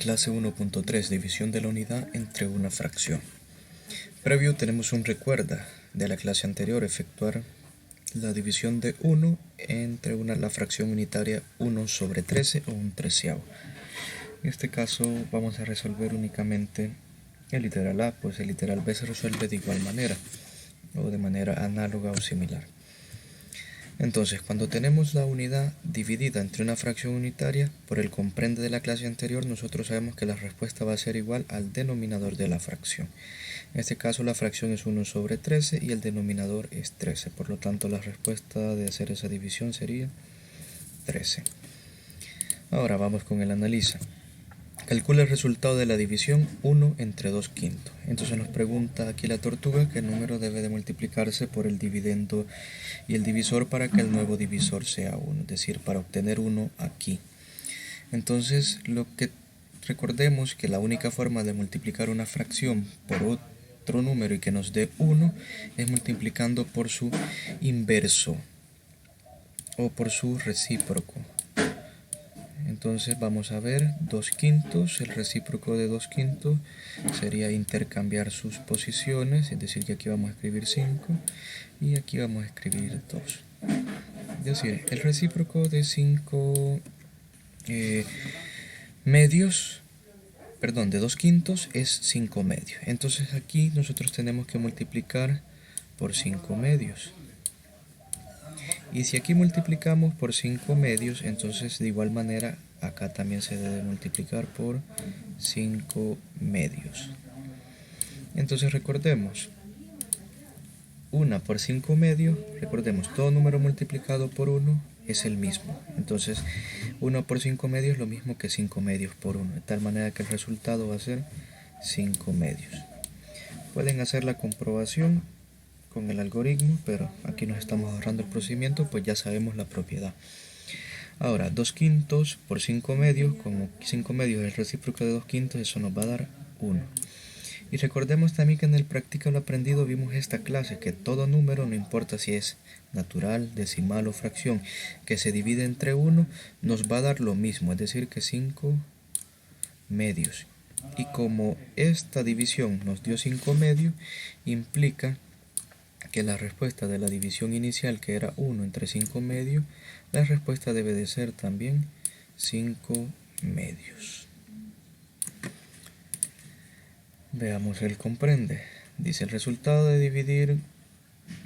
Clase 1.3 División de la unidad entre una fracción. Previo tenemos un recuerda de la clase anterior, efectuar la división de 1 entre la fracción unitaria 1 sobre 13 o un treceavo. En este caso vamos a resolver únicamente el literal A, pues el literal B se resuelve de igual manera o de manera análoga o similar. Entonces, cuando tenemos la unidad dividida entre una fracción unitaria por el comprende de la clase anterior, nosotros sabemos que la respuesta va a ser igual al denominador de la fracción. En este caso la fracción es 1 sobre 13 y el denominador es 13. Por lo tanto, la respuesta de hacer esa división sería 13. Ahora vamos con el analiza. Calcula el resultado de la división 1 entre 2 quintos. Entonces nos pregunta aquí la tortuga que el número debe de multiplicarse por el dividendo y el divisor para que el nuevo divisor sea 1, es decir, para obtener 1 aquí. Entonces recordemos que la única forma de multiplicar una fracción por otro número y que nos dé 1 es multiplicando por su inverso o por su recíproco. Entonces vamos a ver 2 quintos, el recíproco de 2 quintos sería intercambiar sus posiciones, es decir, que aquí vamos a escribir 5 y aquí vamos a escribir 2. Es decir, el recíproco de 5 medios, perdón, de 2 quintos es 5 medios. Entonces aquí nosotros tenemos que multiplicar por 5 medios. Y si aquí multiplicamos por 5 medios, entonces de igual manera acá también se debe multiplicar por 5 medios. Entonces recordemos, 1 por 5 medios, recordemos, todo número multiplicado por 1 es el mismo. Entonces 1 por 5 medios es lo mismo que 5 medios por 1, de tal manera que el resultado va a ser 5 medios. Pueden hacer la comprobación con el algoritmo, pero aquí nos estamos ahorrando el procedimiento, pues ya sabemos la propiedad. Ahora, 2 quintos por 5 medios, como 5 medios es el recíproco de 2 quintos, eso nos va a dar 1. Y recordemos también que en el practicado aprendido vimos esta clase, que todo número, no importa si es natural, decimal o fracción, que se divide entre 1, nos va a dar lo mismo, es decir, que 5 medios. Y como esta división nos dio 5 medios, implica que la respuesta de la división inicial, que era 1 entre 5 medios, la respuesta debe de ser también 5 medios. Veamos el comprende. Dice, el resultado de dividir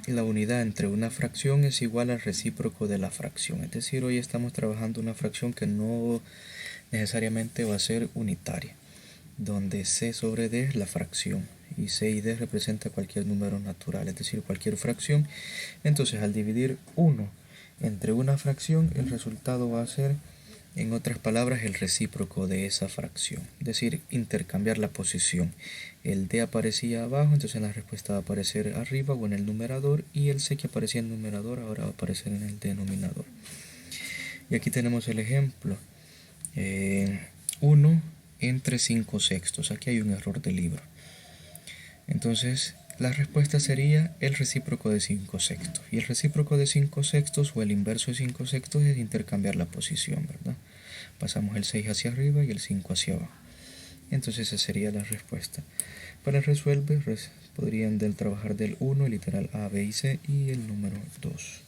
la unidad entre una fracción es igual al recíproco de la fracción. Es decir, hoy estamos trabajando una fracción que no necesariamente va a ser unitaria, donde C sobre D es la fracción y C y D representa cualquier número natural, es decir, cualquier fracción. Entonces, al dividir 1 entre una fracción, el resultado va a ser, en otras palabras, el recíproco de esa fracción, es decir, intercambiar la posición. El D aparecía abajo, entonces la respuesta va a aparecer arriba o en el numerador, y el C que aparecía en el numerador ahora va a aparecer en el denominador. Y aquí tenemos el ejemplo. 1 entre 5 sextos. Aquí hay un error de libro. Entonces, la respuesta sería el recíproco de 5 sextos. Y el recíproco de 5 sextos o el inverso de 5 sextos es intercambiar la posición, ¿verdad? Pasamos el 6 hacia arriba y el 5 hacia abajo. Entonces esa sería la respuesta. Para resolver, podrían trabajar del 1, el literal A, B y C, y el número 2.